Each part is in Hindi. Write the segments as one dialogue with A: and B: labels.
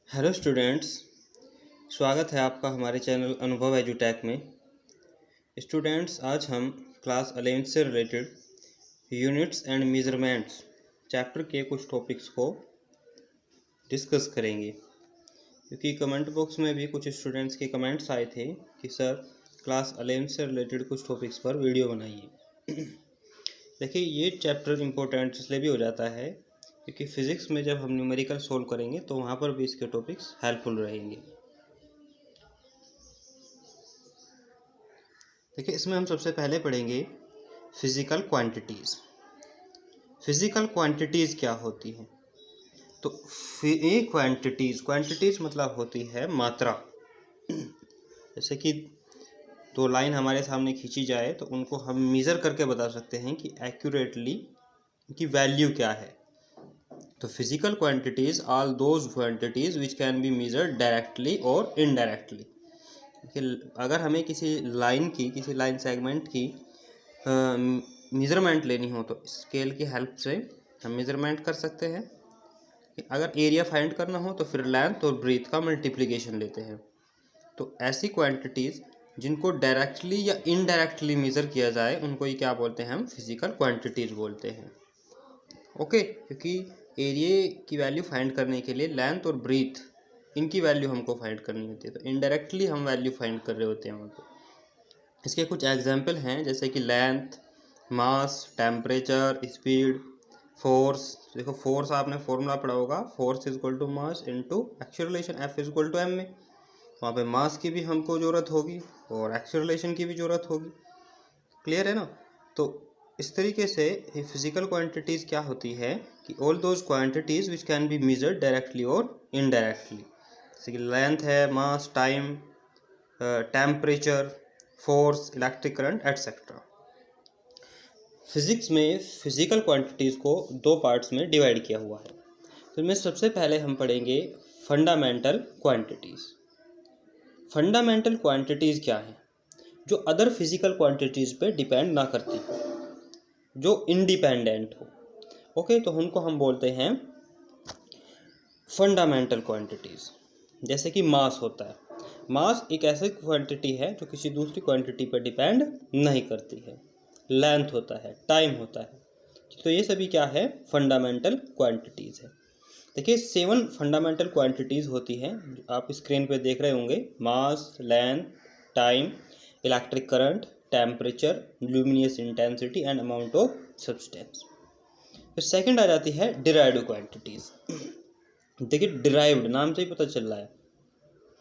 A: हेलो स्टूडेंट्स, स्वागत है आपका हमारे चैनल अनुभव एजुटेक में। स्टूडेंट्स, आज हम क्लास 11th से related units and measurements chapter के कुछ टॉपिक्स को डिस्कस करेंगे, क्योंकि कमेंट बॉक्स में भी कुछ स्टूडेंट्स के कमेंट्स आए थे कि सर क्लास 11th से रिलेटेड कुछ टॉपिक्स पर वीडियो बनाइए। देखिए, ये चैप्टर इम्पोर्टेंट इसलिए भी हो जाता है क्योंकि फिज़िक्स में जब हम न्यूमेरिकल सोल्व करेंगे तो वहाँ पर भी इसके टॉपिक्स हेल्पफुल रहेंगे। देखिए, इसमें हम सबसे पहले पढ़ेंगे फिज़िकल क्वांटिटीज़। फिज़िकल क्वांटिटीज़ क्या होती हैं? तो क्वांटिटीज़ मतलब होती है मात्रा। जैसे कि दो लाइन हमारे सामने खींची जाए तो उनको हम मेज़र करके बता सकते हैं कि एक्यूरेटली की वैल्यू क्या है। तो physical quantities all those quantities which can be measured directly और इनडायरेक्टली। कि अगर हमें किसी लाइन सेगमेंट की मेज़रमेंट लेनी हो तो स्केल की हेल्प से हम मेज़रमेंट कर सकते हैं। अगर एरिया फाइंड करना हो तो फिर लेंथ और ब्रीथ का मल्टीप्लिकेशन लेते हैं। तो ऐसी क्वांटिटीज़ जिनको डायरेक्टली या इनडायरेक्टली मेज़र किया जाए उनको ही क्या बोलते हैं? हम फिज़िकल क्वांटिटीज़ बोलते हैं। ओके, क्योंकि एरिया की वैल्यू फाइंड करने के लिए लेंथ और ब्रीथ इनकी वैल्यू हमको फाइंड करनी होती है, तो इनडायरेक्टली हम वैल्यू फाइंड कर रहे होते हैं वहाँ पे। इसके कुछ एग्जांपल हैं, जैसे कि length, mass, temperature, speed, force. देखो, फोर्स आपने फॉर्मूला पढ़ा होगा, force is equal to mass into acceleration, F is equal to M में। वहाँ पे मास की भी हमको ज़रूरत होगी और एक्सेलरेशन की भी ज़रूरत होगी। क्लियर है ना? तो इस तरीके से फिजिकल क्वांटिटीज़ क्या होती है कि all those quantities which can be measured directly और इनडायरेक्टली। जैसे कि लेंथ है, mass, time, temperature, force, electric current, etcetera. Physics में फिज़िकल क्वांटिटीज़ को दो पार्ट्स में डिवाइड किया हुआ है। तो इनमें सबसे पहले हम पढ़ेंगे फंडामेंटल क्वांटिटीज़। फंडामेंटल क्वांटिटीज़ क्या है? जो अदर फिजिकल क्वांटिटीज़ पे डिपेंड ना करती हो, जो इंडिपेंडेंट हो। ओके, तो उनको हम बोलते हैं फंडामेंटल क्वांटिटीज़। जैसे कि मास होता है। मास एक ऐसी क्वांटिटी है जो किसी दूसरी क्वांटिटी पर डिपेंड नहीं करती है। लेंथ होता है, टाइम होता है, तो ये सभी क्या है? फंडामेंटल क्वांटिटीज़ है। देखिए, 7 फंडामेंटल क्वांटिटीज़ होती हैं, आप स्क्रीन पे देख रहे होंगे। Mass, length, time, electric current, temperature, luminous intensity and amount of substance. फिर सेकंड आ जाती है डिराइव्ड क्वांटिटीज़। देखिए, डिराइव्ड नाम से ही पता चल रहा है,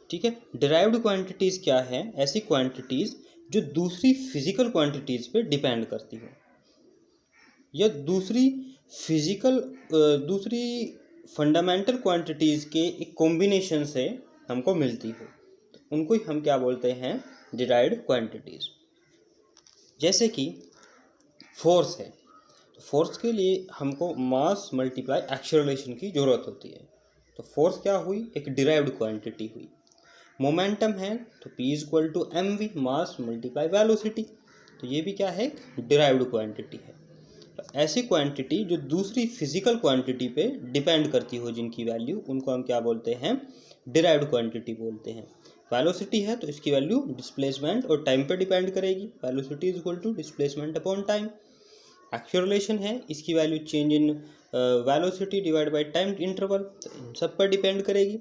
A: ठीक है। डिराइव्ड क्वांटिटीज़ क्या है? ऐसी क्वांटिटीज़ जो दूसरी फिजिकल क्वांटिटीज़ पे डिपेंड करती हो या दूसरी फंडामेंटल क्वांटिटीज़ के एक कॉम्बिनेशन से हमको मिलती हो, तो उनको ही हम क्या बोलते हैं? Derived quantities. जैसे कि फोर्स है, तो फोर्स के लिए हमको मास मल्टीप्लाई एक्सेलरेशन की ज़रूरत होती है। तो फोर्स क्या हुई? एक डिराइव्ड क्वांटिटी हुई। मोमेंटम है तो P is equal to M V, mass multiply velocity, तो ये भी क्या है? डिराइव्ड क्वांटिटी है। तो ऐसी क्वांटिटी जो दूसरी फिजिकल क्वांटिटी पे डिपेंड करती हो, जिनकी वैल्यू, उनको हम क्या बोलते हैं? डिराइव्ड क्वांटिटी बोलते हैं। वेलोसिटी है तो इसकी वैल्यू डिस्प्लेसमेंट और टाइम पे डिपेंड करेगी। Velocity is equal to displacement upon time. Acceleration है, इसकी value change in velocity divide by time interval, तो इन सब पर डिपेंड करेगी।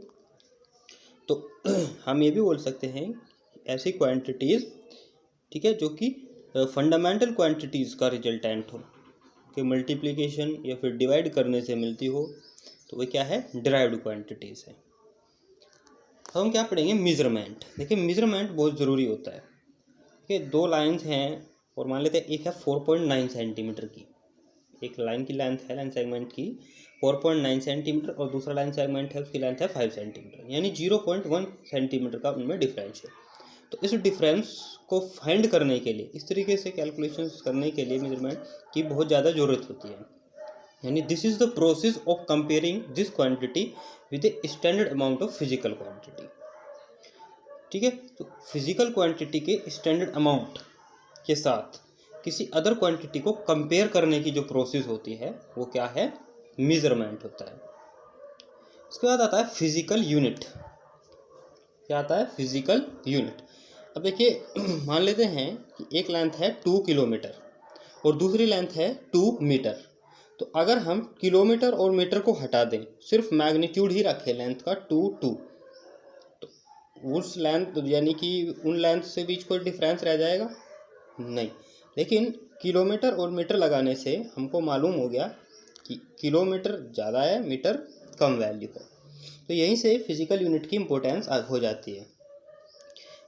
A: तो हम ये भी बोल सकते हैं ऐसी क्वांटिटीज़, ठीक है, जो कि फंडामेंटल क्वांटिटीज़ का रिजल्टेंट हो, कि मल्टीप्लिकेशन या फिर डिवाइड करने से मिलती हो, तो वो क्या है? डिराइव्ड क्वांटिटीज़ है। तो हम क्या पढ़ेंगे? मेजरमेंट। देखिए, मेजरमेंट बहुत ज़रूरी होता है। देखिए, दो लाइंस हैं और मान लेते हैं एक है 4.9 सेंटीमीटर की, एक लाइन की लेंथ है, लाइन सेगमेंट की 4.9 सेंटीमीटर, और दूसरा लाइन सेगमेंट है, उसकी लेंथ है 5 सेंटीमीटर, यानी 0.1 सेंटीमीटर का उनमें डिफरेंस है। तो इस डिफरेंस को फाइंड करने के लिए, इस तरीके से कैलकुलेशंस करने के लिए मेजरमेंट की बहुत ज़्यादा ज़रूरत होती है। यानी this is the process of comparing this quantity with a standard amount of physical quantity, ठीक है। तो फिजिकल क्वांटिटी के स्टैंडर्ड अमाउंट के साथ किसी अदर क्वांटिटी को कंपेयर करने की जो प्रोसेस होती है वो क्या है? मेजरमेंट होता है। इसके बाद आता है फिजिकल यूनिट। क्या आता है? Physical unit. अब देखिए मान लेते हैं कि एक लेंथ है 2 किलोमीटर और दूसरी लेंथ है 2 मीटर। तो अगर हम किलोमीटर और मीटर को हटा दें, सिर्फ मैग्नीट्यूड ही रखें लेंथ का 2 2, तो उस लेंथ यानी कि उन लेंथ से बीच कोई डिफरेंस रह जाएगा? नहीं। लेकिन किलोमीटर और मीटर लगाने से हमको मालूम हो गया कि किलोमीटर ज़्यादा है, मीटर कम वैल्यू है। तो यहीं से फिजिकल यूनिट की इम्पोर्टेंस हो जाती है।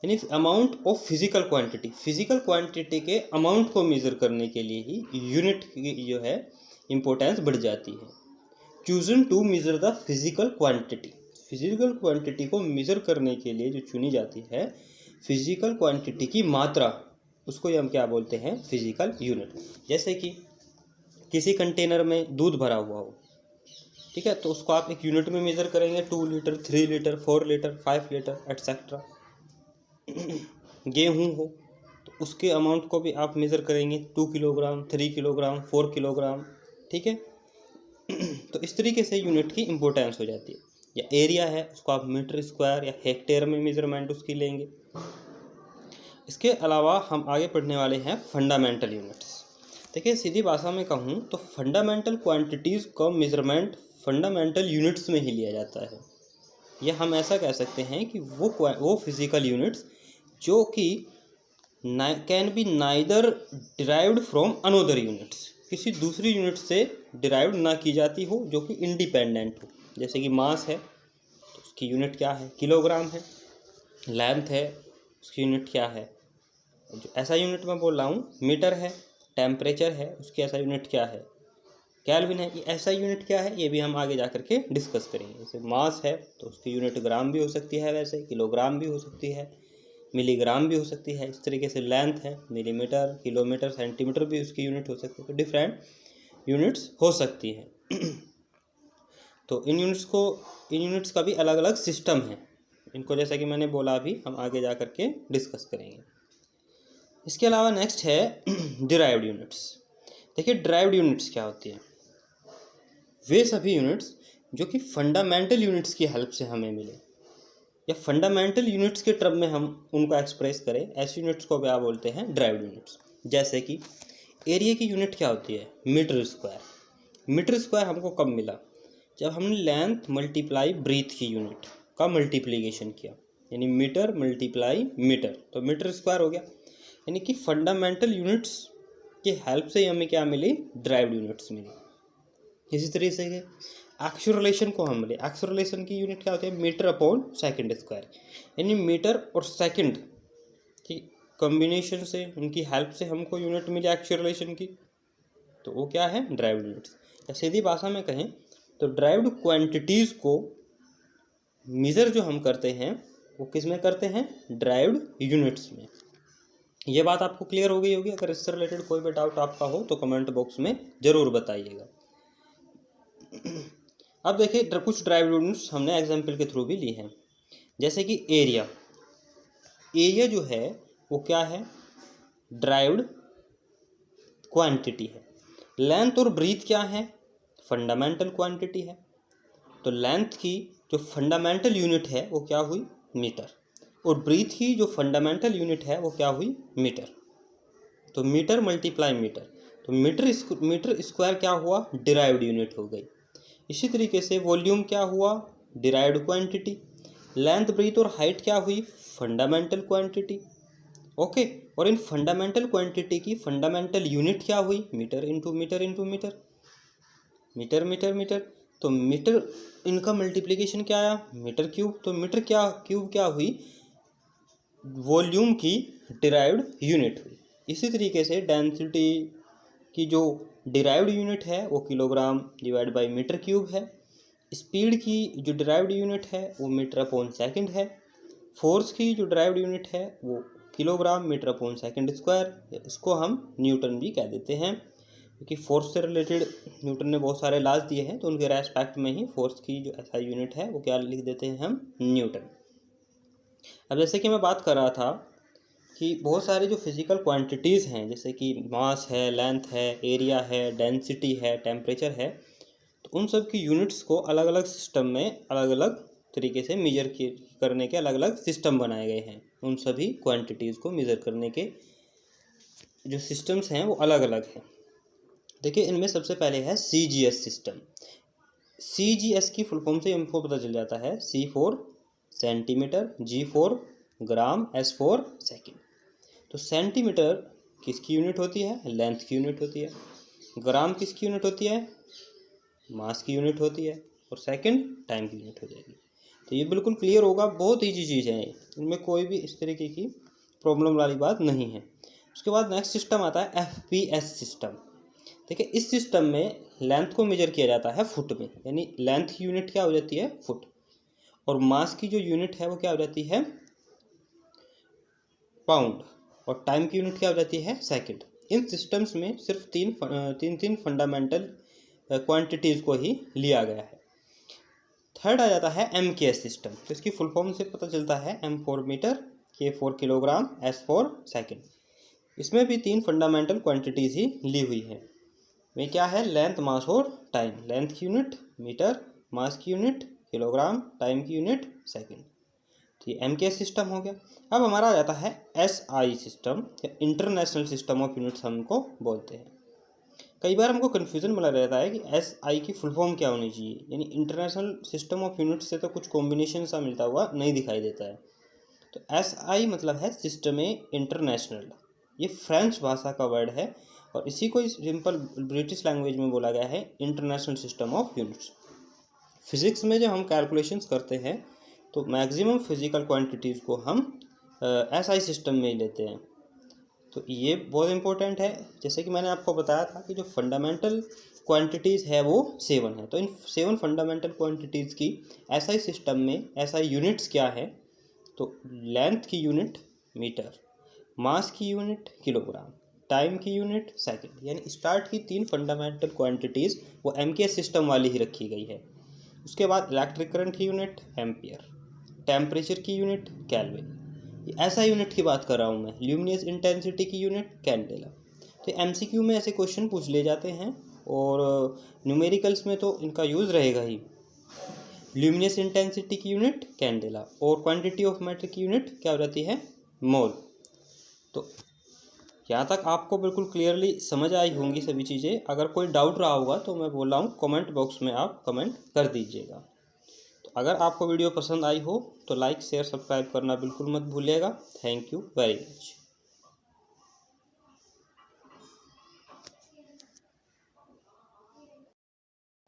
A: यानी amount of physical quantity, physical quantity के अमाउंट को मेज़र करने के लिए ही यूनिट की जो है इम्पोर्टेंस बढ़ जाती है। Chosen to measure the physical quantity, physical quantity को मेज़र करने के लिए जो चुनी जाती है फिजिकल क्वांटिटी की मात्रा, उसको हम क्या बोलते हैं? Physical unit. जैसे कि किसी कंटेनर में दूध भरा हुआ हो, ठीक है, तो उसको आप एक यूनिट में मेज़र करेंगे, 2 litre, 3 litre, 4 litre, 5 litre etcetera. गेहूँ हो तो उसके अमाउंट को भी आप मेज़र करेंगे, 2 किलोग्राम, 3 किलोग्राम, 4 किलोग्राम, ठीक है। तो इस तरीके से यूनिट की इम्पोर्टेंस हो जाती है। या एरिया है, उसको आप मीटर स्क्वायर या हेक्टेयर में मेजरमेंट उसकी लेंगे। इसके अलावा हम आगे पढ़ने वाले हैं फंडामेंटल यूनिट्स। देखिए सीधी भाषा में कहूँ तो फंडामेंटल क्वांटिटीज़ का मेजरमेंट फंडामेंटल यूनिट्स में ही लिया जाता है। या हम ऐसा कह सकते हैं कि वो फिजिकल यूनिट्स जो कि can be neither derived from another units, किसी दूसरी यूनिट से डिराइव ना की जाती हो, जो कि इंडिपेंडेंट हो। जैसे कि मास है तो उसकी यूनिट क्या है? किलोग्राम है। लेंथ है, उसकी यूनिट क्या है? जो ऐसा यूनिट मैं बोल रहा हूँ मीटर है। टेम्परेचर है, उसकी ऐसा यूनिट क्या है? केल्विन है। ये ऐसा यूनिट क्या है, ये भी हम आगे जा करके डिस्कस करेंगे। जैसे मास है तो उसकी यूनिट ग्राम भी हो सकती है, वैसे किलोग्राम भी हो सकती है, मिलीग्राम भी हो सकती है। इस तरीके से लेंथ है, मिलीमीटर, किलोमीटर, सेंटीमीटर भी उसकी यूनिट हो सकती है। तो डिफरेंट यूनिट्स हो सकती है। तो इन यूनिट्स का भी अलग अलग सिस्टम है। इनको जैसा कि मैंने बोला अभी हम आगे जा करके डिस्कस करेंगे। इसके अलावा नेक्स्ट है डिराइव्ड यूनिट्स। देखिए डिराइव्ड यूनिट्स क्या होती है? वे सभी यूनिट्स जो कि फंडामेंटल यूनिट्स की हेल्प से हमें मिले, या फंडामेंटल यूनिट्स के टर्म में हम उनको एक्सप्रेस करें, ऐसी यूनिट्स को क्या बोलते हैं? Derived units. जैसे कि एरिया की यूनिट क्या होती है? Metre square. मीटर स्क्वायर हमको कब मिला? जब हमने लेंथ मल्टीप्लाई ब्रीथ की यूनिट का मल्टीप्लिकेशन किया, यानी मीटर मल्टीप्लाई मीटर, तो मीटर स्क्वायर हो गया। यानी कि फंडामेंटल यूनिट्स की हेल्प से हमें क्या मिली? डिराइव्ड यूनिट्स मिली। इसी तरीके से एक्सेलरेशन को हम मिले, एक्सेलरेशन की यूनिट क्या होती है? Metre upon second square. यानी मीटर और सेकंड की कॉम्बिनेशन से, उनकी हेल्प से हमको यूनिट मिली एक्सेलरेशन की, तो वो क्या है? Derived units. या सीधी भाषा में कहें तो डिराइव्ड क्वांटिटीज़ को मेज़र जो हम करते हैं वो किस में करते हैं? डिराइव्ड यूनिट्स में। ये बात आपको क्लियर हो गई होगी। अगर इससे रिलेटेड कोई भी डाउट आपका हो तो कमेंट बॉक्स में ज़रूर बताइएगा। अब देखिए कुछ डिराइव्ड यूनिट्स हमने एग्जाम्पल के थ्रू भी ली हैं। जैसे कि एरिया। एरिया जो है वो क्या है? डिराइव्ड क्वांटिटी है। लेंथ और ब्रीथ क्या है? फंडामेंटल क्वांटिटी है। तो लेंथ की जो फंडामेंटल यूनिट है वो क्या हुई? मीटर। और ब्रीथ की जो फंडामेंटल यूनिट है वो क्या हुई? मीटर। तो मीटर मल्टीप्लाई मीटर, तो मीटर स्क्वायर क्या हुआ? डिराइव्ड यूनिट हो गई। इसी तरीके से वॉल्यूम क्या हुआ? Derived quantity. लेंथ, ब्रीथ और हाइट क्या हुई? Fundamental quantity. ओके। और इन फंडामेंटल क्वांटिटी की फंडामेंटल यूनिट क्या हुई? Metre into metre into metre, metre metre metre. तो मीटर, इनका मल्टीप्लिकेशन क्या आया? Metre cube. तो मीटर क्या क्यूब क्या हुई? वॉल्यूम की डिराइव्ड यूनिट हुई। इसी तरीके से डेंसिटी की जो डिराइव्ड यूनिट है वो kilogram divide by metre cube है। स्पीड की जो डिराइव्ड यूनिट है वो मीटर अपॉन सेकंड है। फोर्स की जो डिराइव्ड यूनिट है वो kilogram metre upon second square, इसको हम न्यूटन भी कह देते हैं, क्योंकि फोर्स से रिलेटेड न्यूटन ने बहुत सारे लॉज दिए हैं, तो उनके रेस्पेक्ट में ही फोर्स की जो ऐसा यूनिट है वो क्या लिख देते हैं हम? न्यूटन। अब जैसे कि मैं बात कर रहा था कि बहुत सारे जो फिजिकल क्वांटिटीज़ हैं, जैसे कि मास है, लेंथ है, एरिया है, डेंसिटी है, टेम्परेचर है, तो उन सब की यूनिट्स को अलग अलग सिस्टम में अलग अलग तरीके से मेजर करने के अलग अलग सिस्टम बनाए गए हैं। उन सभी क्वांटिटीज़ को मेज़र करने के जो सिस्टम्स हैं वो अलग अलग हैं। देखिए, इनमें सबसे पहले है CGS सिस्टम। CGS की फुल फॉर्म से हमको पता चल जाता है C for centimetre, G for gram, S for second. तो सेंटीमीटर किसकी यूनिट होती है? लेंथ की यूनिट होती है। ग्राम किसकी यूनिट होती है? मास की यूनिट होती है। और सेकंड टाइम की यूनिट हो जाएगी। तो ये बिल्कुल क्लियर होगा, बहुत ईजी चीज़ है, इनमें कोई भी इस तरीके की प्रॉब्लम वाली बात नहीं है। उसके बाद नेक्स्ट सिस्टम आता है FPS सिस्टम। देखिए, इस सिस्टम में लेंथ को मेजर किया जाता है फुट में, यानी लेंथ की यूनिट क्या हो जाती है? फुट। और मास की जो यूनिट है वो क्या हो जाती है? पाउंड। और टाइम की यूनिट क्या हो जाती है? सेकंड। इन सिस्टम्स में सिर्फ तीन फंडामेंटल क्वांटिटीज़ को ही लिया गया है। थर्ड आ जाता है MKS सिस्टम। तो इसकी फुल फॉर्म से पता चलता है M for metre, K for kilogram, S for second. इसमें भी तीन फंडामेंटल क्वांटिटीज़ ही ली हुई है। वे क्या है? लेंथ, मास और टाइम। लेंथ की यूनिट मीटर, मास की यूनिट किलोग्राम, टाइम की यूनिट सेकंड। तो ये MKS सिस्टम हो गया। अब हमारा आ जाता है SI सिस्टम, या इंटरनेशनल सिस्टम ऑफ यूनिट्स हमको बोलते हैं। कई बार हमको कन्फ्यूज़न बना रहता है कि SI की फुल फॉर्म क्या होनी चाहिए, यानी इंटरनेशनल सिस्टम ऑफ यूनिट्स से तो कुछ कॉम्बिनेशन सा मिलता हुआ नहीं दिखाई देता है। तो SI मतलब है सिस्टम इंटरनेशनल। ये फ्रेंच भाषा का वर्ड है और इसी को सिंपल ब्रिटिश लैंग्वेज में बोला गया है international system of units. Physics में जब हम कैलकुलेशंस करते हैं तो मैक्सिमम फिजिकल क्वांटिटीज़ को हम SI सिस्टम में ही लेते हैं। तो ये बहुत इंपॉर्टेंट है। जैसे कि मैंने आपको बताया था कि जो फंडामेंटल क्वांटिटीज़ है वो 7 है। तो इन 7 फंडामेंटल क्वांटिटीज़ की SI सिस्टम में SI यूनिट्स क्या है? तो लेंथ की यूनिट मीटर, मास की यूनिट किलोग्राम, टाइम की यूनिट सेकंड। यानी स्टार्ट की 3 फंडामेंटल क्वांटिटीज़ वो MKS सिस्टम वाली ही रखी गई है। उसके बाद इलेक्ट्रिक करंट की यूनिट एम्पियर, टेम्परेचर की यूनिट केल्विन, ऐसा यूनिट की बात कर रहा हूँ मैं। ल्यूमिनस इंटेंसिटी की यूनिट कैंडेला। तो MCQ में ऐसे क्वेश्चन पूछ ले जाते हैं और न्यूमेरिकल्स में तो इनका यूज़ रहेगा ही। ल्यूमिनस इंटेंसिटी की यूनिट कैंडेला और क्वांटिटी ऑफ मैटर की यूनिट क्या हो जाती है? मोल। तो यहाँ तक आपको बिल्कुल क्लियरली समझ आई होंगी सभी चीज़ें। अगर कोई डाउट रहा होगा तो मैं बोल रहा हूँ कमेंट बॉक्स में आप कमेंट कर दीजिएगा। तो अगर आपको वीडियो पसंद आई हो तो लाइक, शेयर, सब्सक्राइब करना बिल्कुल मत भूलिएगा। Thank you very much.